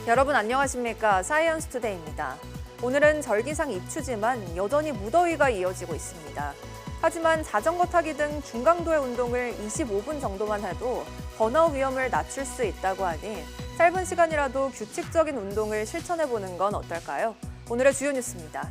여러분 안녕하십니까? 사이언스 투데이입니다. 오늘은 절기상 입추지만 여전히 무더위가 이어지고 있습니다. 하지만 자전거 타기 등 중강도의 운동을 25분 정도만 해도 번아웃 위험을 낮출 수 있다고 하니 짧은 시간이라도 규칙적인 운동을 실천해보는 건 어떨까요? 오늘의 주요 뉴스입니다.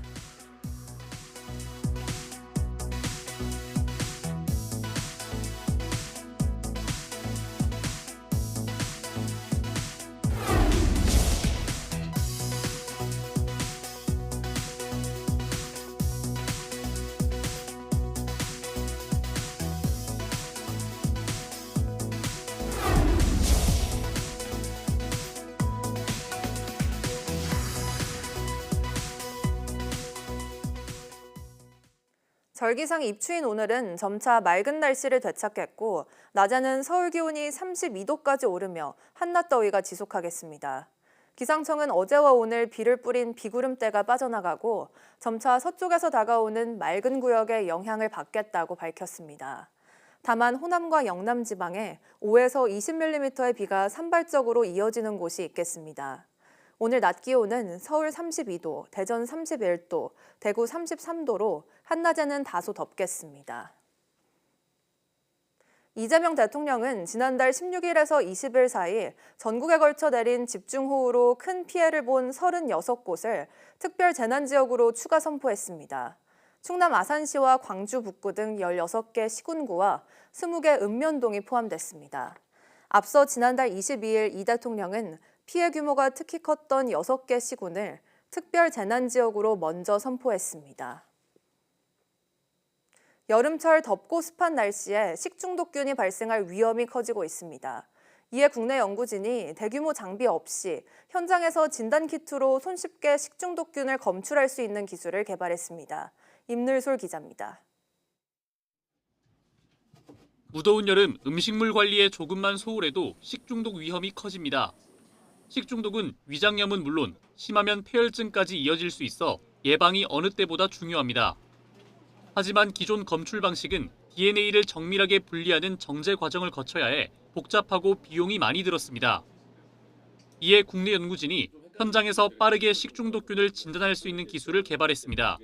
절기상 입추인 오늘은 점차 맑은 날씨를 되찾겠고 낮에는 서울 기온이 32도까지 오르며 한낮 더위가 지속하겠습니다. 기상청은 어제와 오늘 비를 뿌린 비구름대가 빠져나가고 점차 서쪽에서 다가오는 맑은 구역에 영향을 받겠다고 밝혔습니다. 다만 호남과 영남 지방에 5에서 20mm의 비가 산발적으로 이어지는 곳이 있겠습니다. 오늘 낮 기온은 서울 32도, 대전 31도, 대구 33도로 한낮에는 다소 덥겠습니다. 이재명 대통령은 지난달 16일에서 20일 사이 전국에 걸쳐 내린 집중호우로 큰 피해를 본 36곳을 특별 재난지역으로 추가 선포했습니다. 충남 아산시와 광주 북구 등 16개 시군구와 20개 읍면동이 포함됐습니다. 앞서 지난달 22일 이 대통령은 피해 규모가 특히 컸던 6개 시군을 특별 재난지역으로 먼저 선포했습니다. 여름철 덥고 습한 날씨에 식중독균이 발생할 위험이 커지고 있습니다. 이에 국내 연구진이 대규모 장비 없이 현장에서 진단키트로 손쉽게 식중독균을 검출할 수 있는 기술을 개발했습니다. 임늘솔 기자입니다. 무더운 여름 음식물 관리에 조금만 소홀해도 식중독 위험이 커집니다. 식중독은 위장염은 물론 심하면 폐혈증까지 이어질 수 있어 예방이 어느 때보다 중요합니다. 하지만 기존 검출 방식은 DNA를 정밀하게 분리하는 정제 과정을 거쳐야 해 복잡하고 비용이 많이 들었습니다. 이에 국내 연구진이 현장에서 빠르게 식중독균을 진단할 수 있는 기술을 개발했습니다.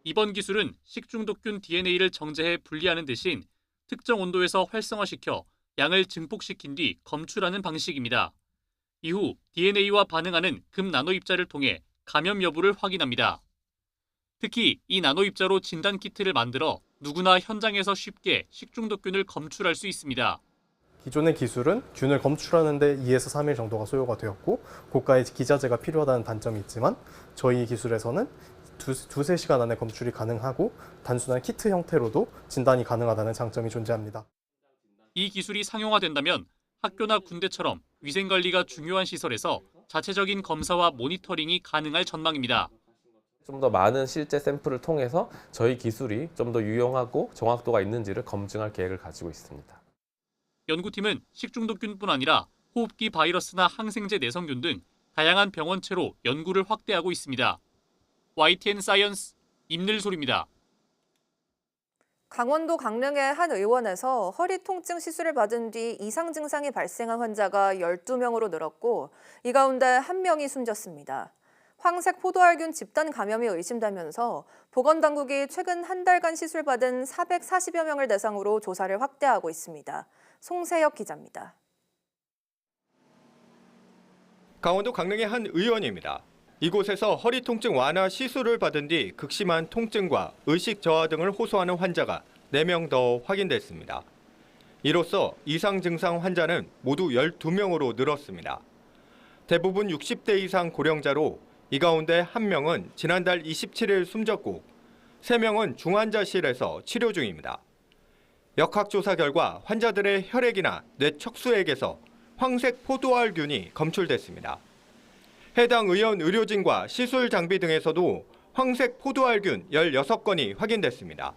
이번 기술은 식중독균 DNA를 정제해 분리하는 대신 특정 온도에서 활성화시켜 양을 증폭시킨 뒤 검출하는 방식입니다. 이후 DNA와 반응하는 금 나노 입자를 통해 감염 여부를 확인합니다. 특히 이 나노 입자로 진단 키트를 만들어 누구나 현장에서 쉽게 식중독균을 검출할 수 있습니다. 기존의 기술은 균을 검출하는 데 2에서 3일 정도가 소요가 되었고 고가의 기자재가 필요하다는 단점이 있지만 저희 기술에서는 두세 시간 안에 검출이 가능하고 단순한 키트 형태로도 진단이 가능하다는 장점이 존재합니다. 이 기술이 상용화된다면 학교나 군대처럼 위생관리가 중요한 시설에서 자체적인 검사와 모니터링이 가능할 전망입니다. 좀 더 많은 실제 샘플을 통해서 저희 기술이 좀 더 유용하고 정확도가 있는지를 검증할 계획을 가지고 있습니다. 연구팀은 식중독균뿐 아니라 호흡기 바이러스나 항생제 내성균 등 다양한 병원체로 연구를 확대하고 있습니다. YTN 사이언스 임늘솔입니다. 강원도 강릉의 한 의원에서 허리 통증 시술을 받은 뒤 이상 증상이 발생한 환자가 12명으로 늘었고 이 가운데 1명이 숨졌습니다. 황색 포도알균 집단 감염이 의심되면서 보건당국이 최근 한 달간 시술받은 440여 명을 대상으로 조사를 확대하고 있습니다. 송세혁 기자입니다. 강원도 강릉의 한 의원입니다. 이곳에서 허리 통증 완화 시술을 받은 뒤 극심한 통증과 의식 저하 등을 호소하는 환자가 4명 더 확인됐습니다. 이로써 이상 증상 환자는 모두 12명으로 늘었습니다. 대부분 60대 이상 고령자로 이 가운데 1명은 지난달 27일 숨졌고 3명은 중환자실에서 치료 중입니다. 역학조사 결과 환자들의 혈액이나 뇌척수액에서 황색 포도알균이 검출됐습니다. 해당 의원 의료진과 시술 장비 등에서도 황색 포도알균 16건이 확인됐습니다.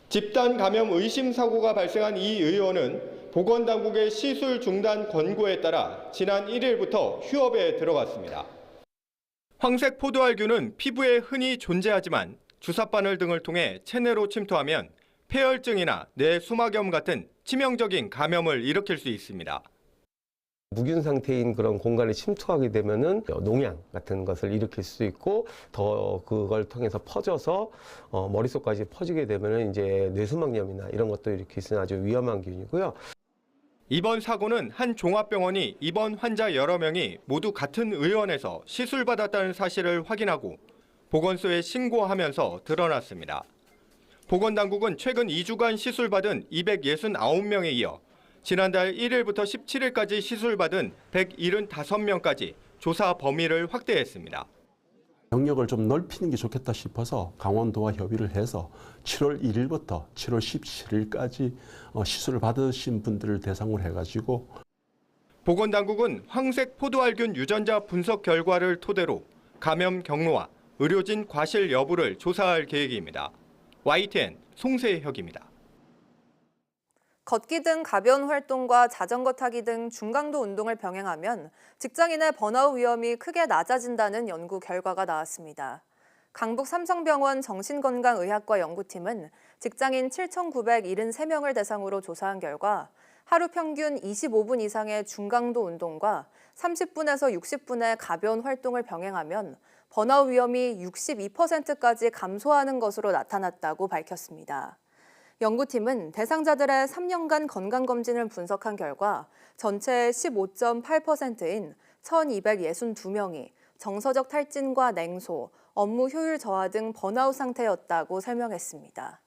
집단 감염 의심 사고가 발생한 이 의원은 보건당국의 시술 중단 권고에 따라 지난 1일부터 휴업에 들어갔습니다. 황색 포도알균은 피부에 흔히 존재하지만 주사바늘 등을 통해 체내로 침투하면 폐혈증이나 뇌 수막염 같은 치명적인 감염을 일으킬 수 있습니다. 무균 상태인 그런 공간에 침투하게 되면은 농양 같은 것을 일으킬 수 있고 더 그걸 통해서 퍼져서 머릿속까지 퍼지게 되면은 이제 뇌수막염이나 이런 것도 일으킬 수 있는 아주 위험한 균이고요. 이번 사고는 한 종합병원이 입원 환자 여러 명이 모두 같은 의원에서 시술받았다는 사실을 확인하고 보건소에 신고하면서 드러났습니다. 보건당국은 최근 2주간 시술받은 269명에 이어 지난달 1일부터 17일까지 시술받은 175명까지 조사 범위를 확대했습니다. 영역을 좀 넓히는 게 좋겠다 싶어서 강원도와 협의를 해서 7월 1일부터 7월 17일까지 시술을 받으신 분들을 대상으로 해가지고 보건당국은 황색 포도알균 유전자 분석 결과를 토대로 감염 경로와 의료진 과실 여부를 조사할 계획입니다. YTN 송세혁입니다. 걷기 등 가벼운 활동과 자전거 타기 등 중강도 운동을 병행하면 직장인의 번아웃 위험이 크게 낮아진다는 연구 결과가 나왔습니다. 강북 삼성병원 정신건강의학과 연구팀은 직장인 7,973명을 대상으로 조사한 결과 하루 평균 25분 이상의 중강도 운동과 30분에서 60분의 가벼운 활동을 병행하면 번아웃 위험이 62%까지 감소하는 것으로 나타났다고 밝혔습니다. 연구팀은 대상자들의 3년간 건강검진을 분석한 결과 전체의 15.8%인 1,262명이 정서적 탈진과 냉소, 업무 효율 저하 등 번아웃 상태였다고 설명했습니다.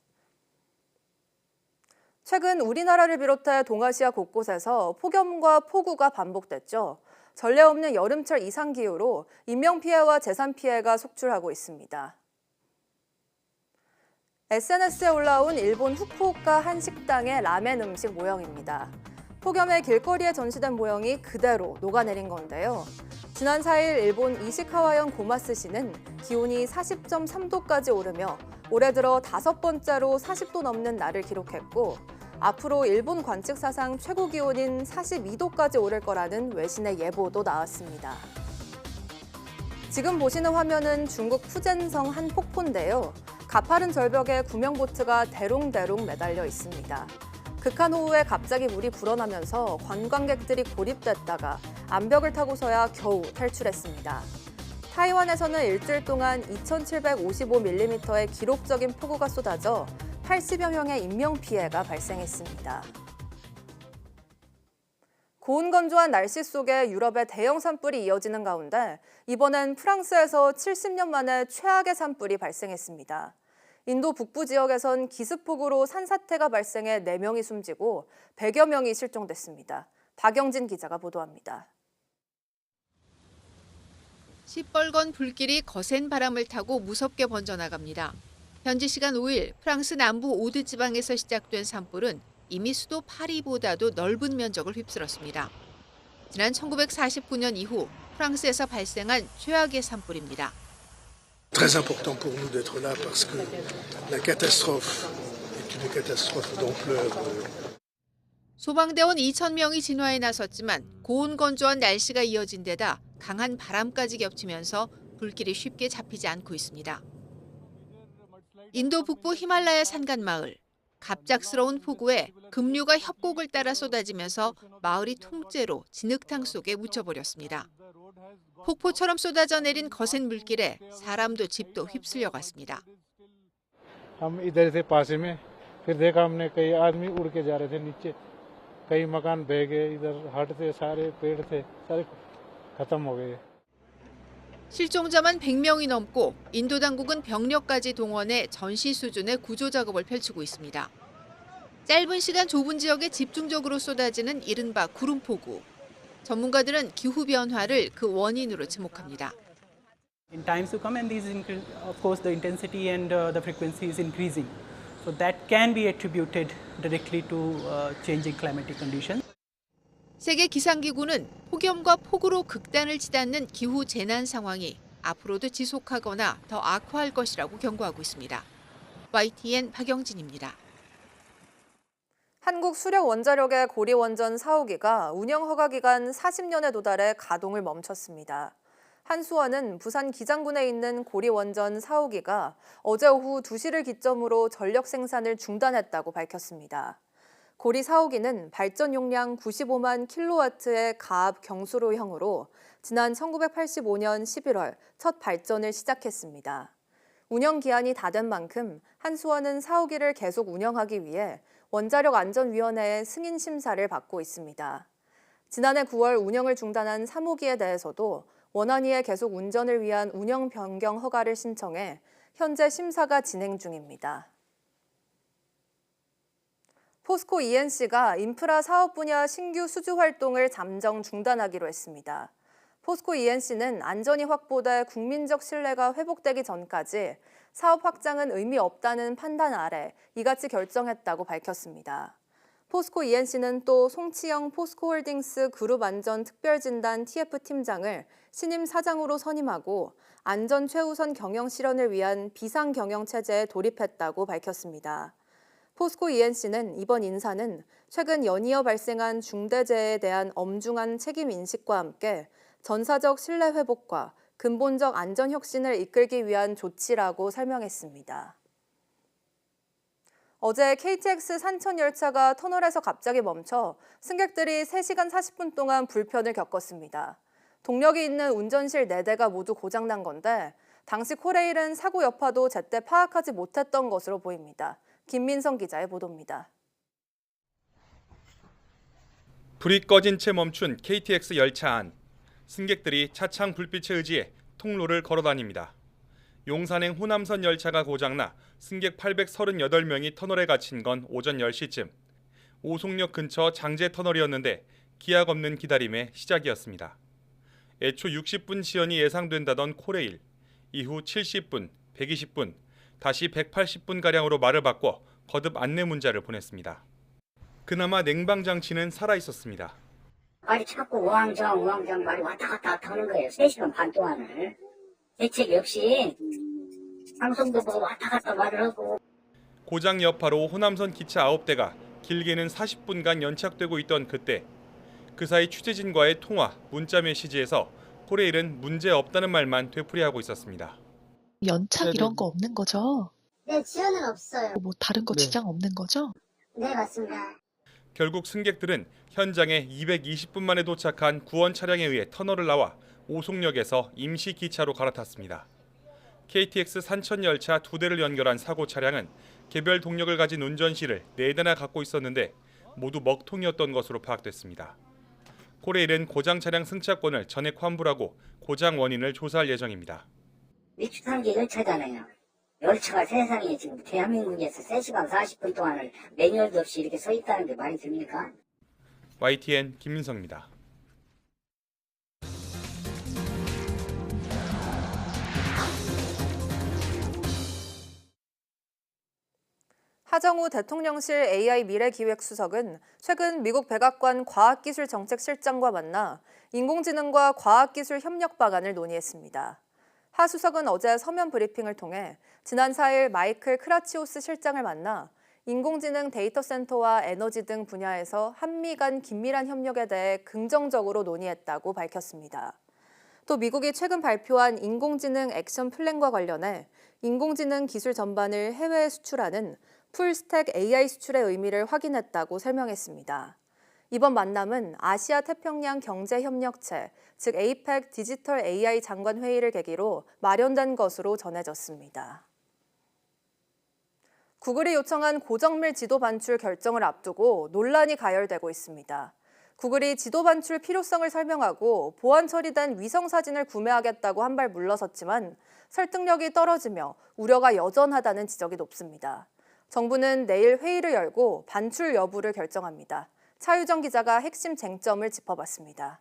최근 우리나라를 비롯해 동아시아 곳곳에서 폭염과 폭우가 반복됐죠. 전례 없는 여름철 이상 기후로 인명피해와 재산피해가 속출하고 있습니다. SNS에 올라온 일본 후쿠오카 한 식당의 라멘 음식 모형입니다. 폭염에 길거리에 전시된 모형이 그대로 녹아내린 건데요. 지난 4일 일본 이시카와현 고마스시는 기온이 40.3도까지 오르며 올해 들어 5번째로 40도 넘는 날을 기록했고 앞으로 일본 관측 사상 최고 기온인 42도까지 오를 거라는 외신의 예보도 나왔습니다. 지금 보시는 화면은 중국 푸젠성 한 폭포인데요. 가파른 절벽에 구명보트가 대롱대롱 매달려 있습니다. 극한호우에 갑자기 물이 불어나면서 관광객들이 고립됐다가 암벽을 타고서야 겨우 탈출했습니다. 타이완에서는 일주일 동안 2,755mm의 기록적인 폭우가 쏟아져 80여 명의 인명피해가 발생했습니다. 고온 건조한 날씨 속에 유럽의 대형 산불이 이어지는 가운데 이번엔 프랑스에서 70년 만에 최악의 산불이 발생했습니다. 인도 북부 지역에선 기습폭우로 산사태가 발생해 4명이 숨지고 100여 명이 실종됐습니다. 박영진 기자가 보도합니다. 시뻘건 불길이 거센 바람을 타고 무섭게 번져나갑니다. 현지 시간 5일 프랑스 남부 오드 지방에서 시작된 산불은 이미 수도 파리보다도 넓은 면적을 휩쓸었습니다. 지난 1949년 이후 프랑스에서 발생한 최악의 산불입니다. Très important pour nous d'être là parce que la catastrophe est une catastrophe d'ampleur. 소방대원 2,000명이 진화에 나섰지만 고온 건조한 날씨가 이어진 데다 강한 바람까지 겹치면서 불길이 쉽게 잡히지 않고 있습니다. 인도 북부 히말라야 산간 마을. 갑작스러운 폭우에 급류가 협곡을 따라 쏟아지면서 마을이 통째로 진흙탕 속에 묻혀버렸습니다. 폭포처럼 쏟아져 내린 거센 물길에 사람도 집도 휩쓸려 갔습니다. हम इधर से पासे में फिर देखा हमने कई आदमी उड़ के जा रहे थे नीचे कई मकान बह गए इधर हट थे सारे पेड़ थे सारे खत्म हो गए. 실종자만 100명이 넘고 인도 당국은 병력까지 동원해 전시 수준의 구조 작업을 펼치고 있습니다. 짧은 시간 좁은 지역에 집중적으로 쏟아지는 이른바 구름폭우. 전문가들은 기후 변화를 그 원인으로 지목합니다. In times to come, and of course, the intensity and the frequency is increasing, so that can be attributed directly to changing climatic conditions. 세계 기상기구는 폭염과 폭우로 극단을 치닫는 기후 재난 상황이 앞으로도 지속하거나 더 악화할 것이라고 경고하고 있습니다. YTN 박영진입니다. 한국수력원자력의 고리원전 4호기가 운영허가 기간 40년에 도달해 가동을 멈췄습니다. 한수원은 부산 기장군에 있는 고리원전 4호기가 어제 오후 2시를 기점으로 전력 생산을 중단했다고 밝혔습니다. 고리 4호기는 발전 용량 95만 킬로와트의 가압 경수로형으로 지난 1985년 11월 첫 발전을 시작했습니다. 운영 기한이 다 된 만큼 한수원은 4호기를 계속 운영하기 위해 원자력안전위원회의 승인 심사를 받고 있습니다. 지난해 9월 운영을 중단한 3호기에 대해서도 원안위에 계속 운전을 위한 운영 변경 허가를 신청해 현재 심사가 진행 중입니다. 포스코 ENC가 인프라 사업 분야 신규 수주 활동을 잠정 중단하기로 했습니다. 포스코 ENC는 안전이 확보돼 국민적 신뢰가 회복되기 전까지 사업 확장은 의미 없다는 판단 아래 이같이 결정했다고 밝혔습니다. 포스코 ENC는 또 송치영 포스코홀딩스 그룹안전특별진단 TF팀장을 신임 사장으로 선임하고 안전 최우선 경영 실현을 위한 비상경영 체제에 돌입했다고 밝혔습니다. 포스코 ENC는 이번 인사는 최근 연이어 발생한 중대재해에 대한 엄중한 책임 인식과 함께 전사적 신뢰 회복과 근본적 안전 혁신을 이끌기 위한 조치라고 설명했습니다. 어제 KTX 산천 열차가 터널에서 갑자기 멈춰 승객들이 3시간 40분 동안 불편을 겪었습니다. 동력이 있는 운전실 4대가 모두 고장난 건데 당시 코레일은 사고 여파도 제때 파악하지 못했던 것으로 보입니다. 김민성 기자의 보도입니다. 불이 꺼진 채 멈춘 KTX 열차 안. 승객들이 차창 불빛에 의지해 통로를 걸어다닙니다. 용산행 호남선 열차가 고장나 승객 838명이 터널에 갇힌 건 오전 10시쯤. 오송역 근처 장제 터널이었는데 기약 없는 기다림의 시작이었습니다. 애초 60분 지연이 예상된다던 코레일. 이후 70분, 120분, 다시 180분가량으로 말을 바꿔 거듭 안내 문자를 보냈습니다. 그나마 냉방 장치는 살아있었습니다. 말이 자꾸 우왕좌왕 말이 왔다 갔다 하는 거예요. 3시간 반 동안을. 대책이 없이 방송도 보고 왔다 갔다 말을 하고. 고장 여파로 호남선 기차 9대가 길게는 40분간 연착되고 있던 그때 그 사이 취재진과의 통화, 문자 메시지에서 코레일은 문제 없다는 말만 되풀이하고 있었습니다. 연착 이런 거 없는 거죠? 네, 지연은 없어요. 뭐 다른 거 지장 없는 거죠? 네, 맞습니다. 결국 승객들은 현장에 220분 만에 도착한 구원 차량에 의해 터널을 나와 오송역에서 임시 기차로 갈아탔습니다. KTX 산천 열차 2대를 연결한 사고 차량은 개별 동력을 가진 운전실을 4대나 갖고 있었는데 모두 먹통이었던 것으로 파악됐습니다. 코레일은 고장 차량 승차권을 전액 환불하고 고장 원인을 조사할 예정입니다. 미추탄 게 열차잖아요. 열차가 세상에 지금 대한민국에서 3시간 40분 동안을 매뉴얼도 없이 이렇게 서 있다는 게 말이 됩니까? YTN 김민성입니다. 하정우 대통령실 AI 미래기획수석은 최근 미국 백악관 과학기술정책실장과 만나 인공지능과 과학기술 협력 방안을 논의했습니다. 하 수석은 어제 서면 브리핑을 통해 지난 4일 마이클 크라치오스 실장을 만나 인공지능 데이터 센터와 에너지 등 분야에서 한미 간 긴밀한 협력에 대해 긍정적으로 논의했다고 밝혔습니다. 또 미국이 최근 발표한 인공지능 액션 플랜과 관련해 인공지능 기술 전반을 해외에 수출하는 풀스택 AI 수출의 의미를 확인했다고 설명했습니다. 이번 만남은 아시아 태평양 경제협력체, 즉 APEC 디지털 AI 장관 회의를 계기로 마련된 것으로 전해졌습니다. 구글이 요청한 고정밀 지도 반출 결정을 앞두고 논란이 가열되고 있습니다. 구글이 지도 반출 필요성을 설명하고 보안 처리된 위성 사진을 구매하겠다고 한 발 물러섰지만 설득력이 떨어지며 우려가 여전하다는 지적이 높습니다. 정부는 내일 회의를 열고 반출 여부를 결정합니다. 차유정 기자가 핵심 쟁점을 짚어봤습니다.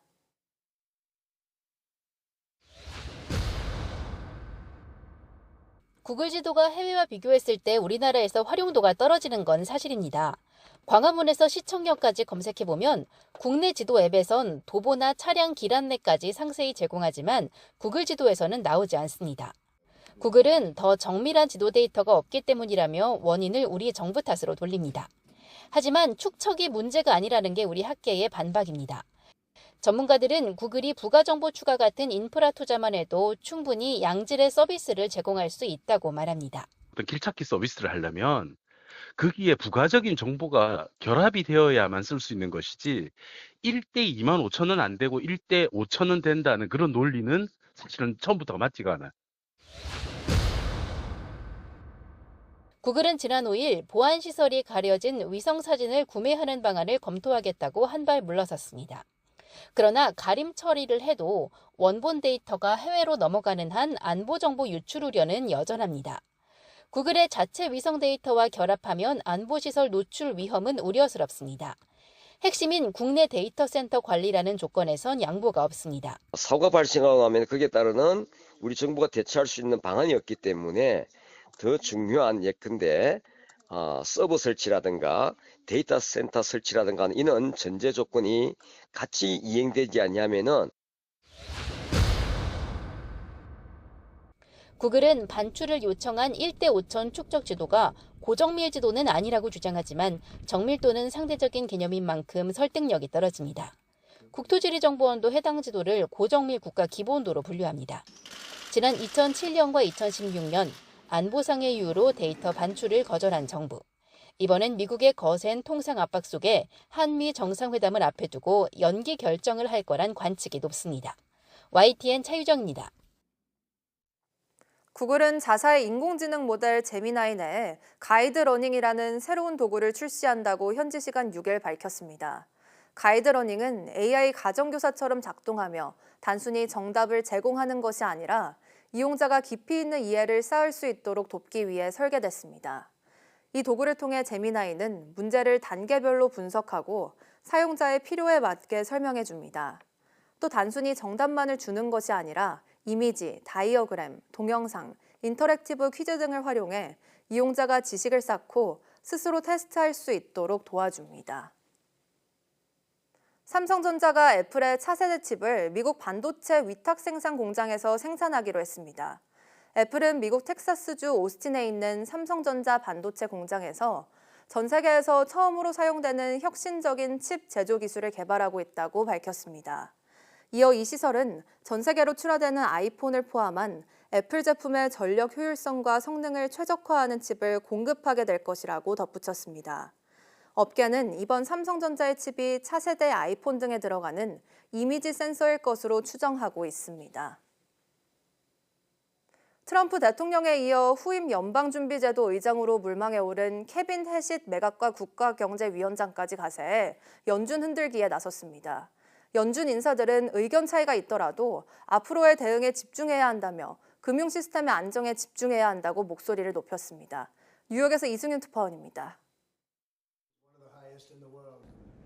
구글 지도가 해외와 비교했을 때 우리나라에서 활용도가 떨어지는 건 사실입니다. 광화문에서 시청역까지 검색해보면 국내 지도 앱에선 도보나 차량 길 안내까지 상세히 제공하지만 구글 지도에서는 나오지 않습니다. 구글은 더 정밀한 지도 데이터가 없기 때문이라며 원인을 우리 정부 탓으로 돌립니다. 하지만 축척이 문제가 아니라는 게 우리 학계의 반박입니다. 전문가들은 구글이 부가정보 추가 같은 인프라 투자만 해도 충분히 양질의 서비스를 제공할 수 있다고 말합니다. 어떤 길찾기 서비스를 하려면 거기에 부가적인 정보가 결합이 되어야만 쓸 수 있는 것이지 1대 2만 5천 원 안 되고 1대 5천 원 된다는 그런 논리는 사실은 처음부터가 맞지가 않아요. 구글은 지난 5일 보안시설이 가려진 위성사진을 구매하는 방안을 검토하겠다고 한 발 물러섰습니다. 그러나 가림 처리를 해도 원본 데이터가 해외로 넘어가는 한 안보정보 유출 우려는 여전합니다. 구글의 자체 위성 데이터와 결합하면 안보시설 노출 위험은 우려스럽습니다. 핵심인 국내 데이터 센터 관리라는 조건에선 양보가 없습니다. 사고가 발생하고 나면 거기에 따르는 우리 정부가 대처할 수 있는 방안이 없기 때문에 더 중요한 예컨대 서버 설치라든가 데이터 센터 설치라든가 이런 전제 조건이 같이 이행되지 않냐면은 구글은 반출을 요청한 1대 5천 축적 지도가 고정밀 지도는 아니라고 주장하지만 정밀도는 상대적인 개념인 만큼 설득력이 떨어집니다. 국토지리정보원도 해당 지도를 고정밀 국가 기본도로 분류합니다. 지난 2007년과 2016년 안보상의 이유로 데이터 반출을 거절한 정부. 이번엔 미국의 거센 통상 압박 속에 한미 정상회담을 앞에 두고 연기 결정을 할 거란 관측이 높습니다. YTN 차유정입니다. 구글은 자사의 인공지능 모델 제미나이 내에 가이드러닝이라는 새로운 도구를 출시한다고 현지 시간 6일 밝혔습니다. 가이드러닝은 AI 가정교사처럼 작동하며 단순히 정답을 제공하는 것이 아니라 이용자가 깊이 있는 이해를 쌓을 수 있도록 돕기 위해 설계됐습니다. 이 도구를 통해 제미나이는 문제를 단계별로 분석하고 사용자의 필요에 맞게 설명해 줍니다. 또 단순히 정답만을 주는 것이 아니라 이미지, 다이어그램, 동영상, 인터랙티브 퀴즈 등을 활용해 이용자가 지식을 쌓고 스스로 테스트할 수 있도록 도와줍니다. 삼성전자가 애플의 차세대 칩을 미국 반도체 위탁 생산 공장에서 생산하기로 했습니다. 애플은 미국 텍사스주 오스틴에 있는 삼성전자 반도체 공장에서 전 세계에서 처음으로 사용되는 혁신적인 칩 제조 기술을 개발하고 있다고 밝혔습니다. 이어 이 시설은 전 세계로 출하되는 아이폰을 포함한 애플 제품의 전력 효율성과 성능을 최적화하는 칩을 공급하게 될 것이라고 덧붙였습니다. 업계는 이번 삼성전자의 칩이 차세대 아이폰 등에 들어가는 이미지 센서일 것으로 추정하고 있습니다. 트럼프 대통령에 이어 후임 연방준비제도 의장으로 물망에 오른 케빈 해싯 매각과 국가경제위원장까지 가세해 연준 흔들기에 나섰습니다. 연준 인사들은 의견 차이가 있더라도 앞으로의 대응에 집중해야 한다며 금융 시스템의 안정에 집중해야 한다고 목소리를 높였습니다. 뉴욕에서 이승윤 특파원입니다.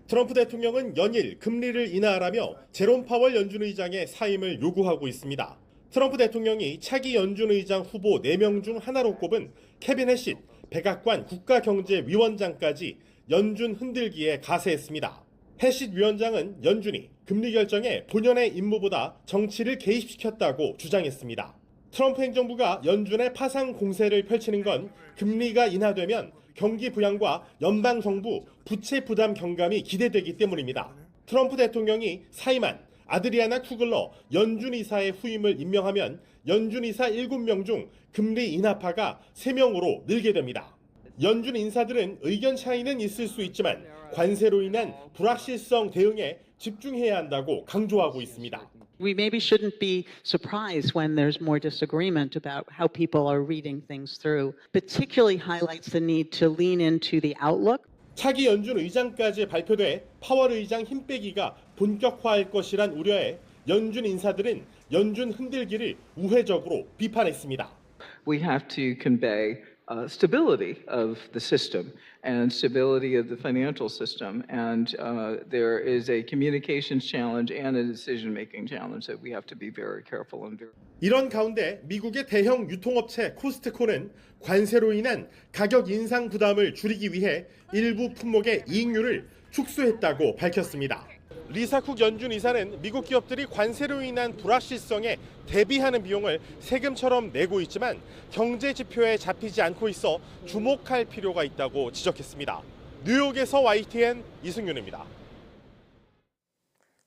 트럼프 대통령은 연일 금리를 인하하라며 제롬 파월 연준 의장의 사임을 요구하고 있습니다. 트럼프 대통령이 차기 연준 의장 후보 4명 중 하나로 꼽은 케빈 해싯 백악관 국가경제위원장까지 연준 흔들기에 가세했습니다. 해싯 위원장은 연준이 금리 결정에 본연의 임무보다 정치를 개입시켰다고 주장했습니다. 트럼프 행정부가 연준의 파상 공세를 펼치는 건 금리가 인하되면 경기 부양과 연방정부 부채 부담 경감이 기대되기 때문입니다. 트럼프 대통령이 사임한 아드리아나 쿠글러 연준 이사의 후임을 임명하면 연준 이사 7명 중 금리 인하파가 3명으로 늘게 됩니다. 연준 인사들은 의견 차이는 있을 수 있지만 관세로 인한 불확실성 대응에 집중해야 한다고 강조하고 있습니다. We maybe shouldn't be surprised when there's more disagreement about how people are reading things through. Particularly highlights the need to lean into the outlook. 차기 연준 의장까지 발표돼 파월 의장 힘 빼기가 본격화할 것이란 우려에 연준 인사들은 연준 흔들기를 우회적으로 비판했습니다. We have to convey stability of the system and stability of the financial system, and there is a communications challenge and a decision-making challenge that we have to be very careful and very. 이런 가운데 미국의 대형 유통업체 코스트코는 관세로 인한 가격 인상 부담을 줄이기 위해 일부 품목의 이익률을 축소했다고 밝혔습니다. 리사 쿡 연준 이사는 미국 기업들이 관세로 인한 불확실성에 대비하는 비용을 세금처럼 내고 있지만 경제 지표에 잡히지 않고 있어 주목할 필요가 있다고 지적했습니다. 뉴욕에서 YTN 이승윤입니다.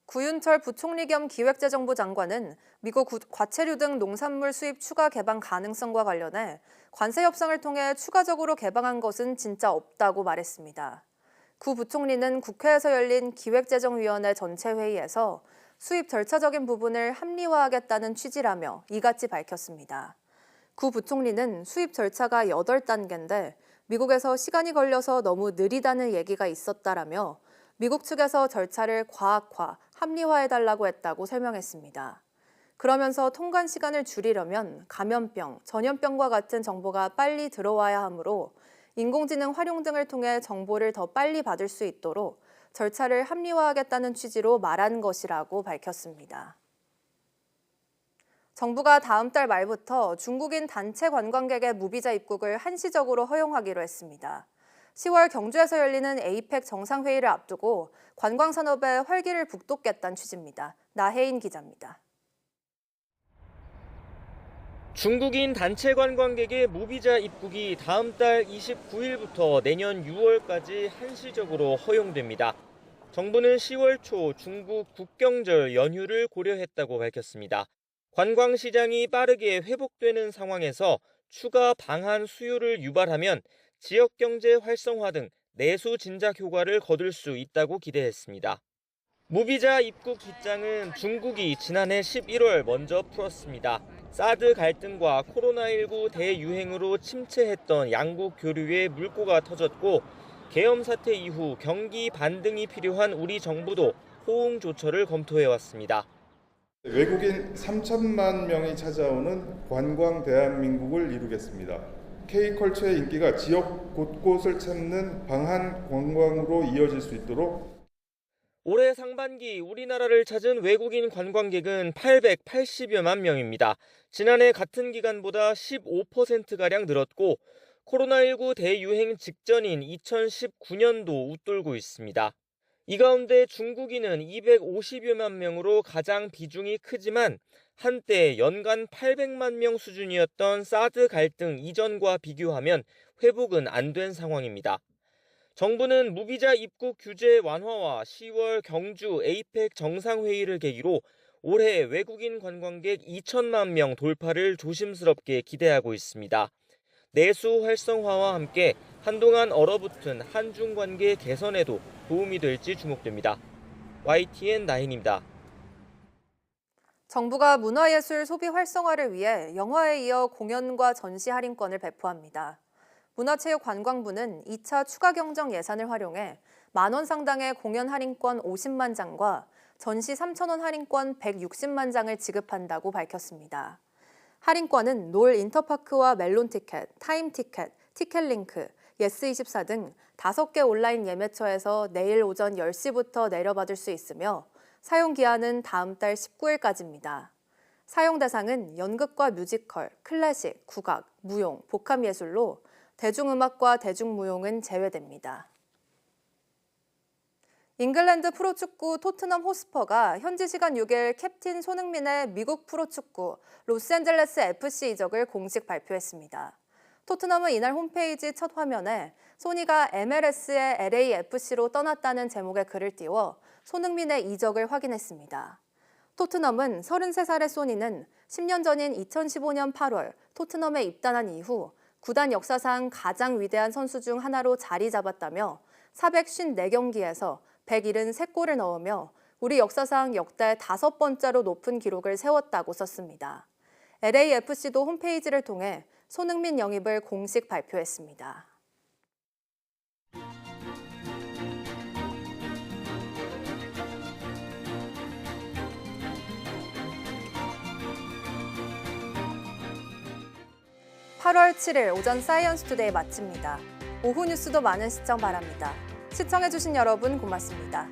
구윤철 부총리 겸 기획재정부 장관은 미국 과체류 등 농산물 수입 추가 개방 가능성과 관련해 관세 협상을 통해 추가적으로 개방한 것은 진짜 없다고 말했습니다. 구 부총리는 국회에서 열린 기획재정위원회 전체 회의에서 수입 절차적인 부분을 합리화하겠다는 취지라며 이같이 밝혔습니다. 구 부총리는 수입 절차가 8단계인데 미국에서 시간이 걸려서 너무 느리다는 얘기가 있었다라며 미국 측에서 절차를 과학화, 합리화해달라고 했다고 설명했습니다. 그러면서 통관 시간을 줄이려면 감염병, 전염병과 같은 정보가 빨리 들어와야 하므로 인공지능 활용 등을 통해 정보를 더 빨리 받을 수 있도록 절차를 합리화하겠다는 취지로 말한 것이라고 밝혔습니다. 정부가 다음 달 말부터 중국인 단체 관광객의 무비자 입국을 한시적으로 허용하기로 했습니다. 10월 경주에서 열리는 에이펙 정상회의를 앞두고 관광산업에 활기를 북돋겠다는 취지입니다. 나혜인 기자입니다. 중국인 단체 관광객의 무비자 입국이 다음 달 29일부터 내년 6월까지 한시적으로 허용됩니다. 정부는 10월 초 중국 국경절 연휴를 고려했다고 밝혔습니다. 관광시장이 빠르게 회복되는 상황에서 추가 방한 수요를 유발하면 지역경제 활성화 등 내수 진작 효과를 거둘 수 있다고 기대했습니다. 무비자 입국 기장은 중국이 지난해 11월 먼저 풀었습니다. 사드 갈등과 코로나19 대유행으로 침체했던 양국 교류에 물꼬가 터졌고 계엄 사태 이후 경기 반등이 필요한 우리 정부도 호응 조처를 검토해왔습니다. 외국인 3천만 명이 찾아오는 관광 대한민국을 이루겠습니다. K컬처의 인기가 지역 곳곳을 찾는 방한 관광으로 이어질 수 있도록 올해 상반기 우리나라를 찾은 외국인 관광객은 880여만 명입니다. 지난해 같은 기간보다 15%가량 늘었고 코로나19 대유행 직전인 2019년도 웃돌고 있습니다. 이 가운데 중국인은 250여만 명으로 가장 비중이 크지만 한때 연간 800만 명 수준이었던 사드 갈등 이전과 비교하면 회복은 안 된 상황입니다. 정부는 무비자 입국 규제 완화와 10월 경주 에이펙 정상회의를 계기로 올해 외국인 관광객 2천만 명 돌파를 조심스럽게 기대하고 있습니다. 내수 활성화와 함께 한동안 얼어붙은 한중 관계 개선에도 도움이 될지 주목됩니다. YTN 나인입니다. 정부가 문화예술 소비 활성화를 위해 영화에 이어 공연과 전시 할인권을 배포합니다. 문화체육관광부는 2차 추가 경정 예산을 활용해 만원 상당의 공연 할인권 50만 장과 전시 3,000원 할인권 160만 장을 지급한다고 밝혔습니다. 할인권은 놀 인터파크와 멜론 티켓, 타임 티켓, 티켓링크, 예스24 등 5개 온라인 예매처에서 내일 오전 10시부터 내려받을 수 있으며 사용 기한은 다음 달 19일까지입니다. 사용 대상은 연극과 뮤지컬, 클래식, 국악, 무용, 복합예술로 대중음악과 대중무용은 제외됩니다. 잉글랜드 프로축구 토트넘 호스퍼가 현지 시간 6일 캡틴 손흥민의 미국 프로축구 로스앤젤레스 FC 이적을 공식 발표했습니다. 토트넘은 이날 홈페이지 첫 화면에 소니가 MLS의 LAFC로 떠났다는 제목의 글을 띄워 손흥민의 이적을 확인했습니다. 토트넘은 33살의 소니는 10년 전인 2015년 8월 토트넘에 입단한 이후 구단 역사상 가장 위대한 선수 중 하나로 자리 잡았다며 454경기에서 173골을 넣으며 우리 역사상 역대 5번째로 높은 기록을 세웠다고 썼습니다. LAFC도 홈페이지를 통해 손흥민 영입을 공식 발표했습니다. (8월 7일) 오전 사이언스 투데이 마칩니다. 오후 뉴스도 많은 시청 바랍니다. 시청해주신 여러분 고맙습니다.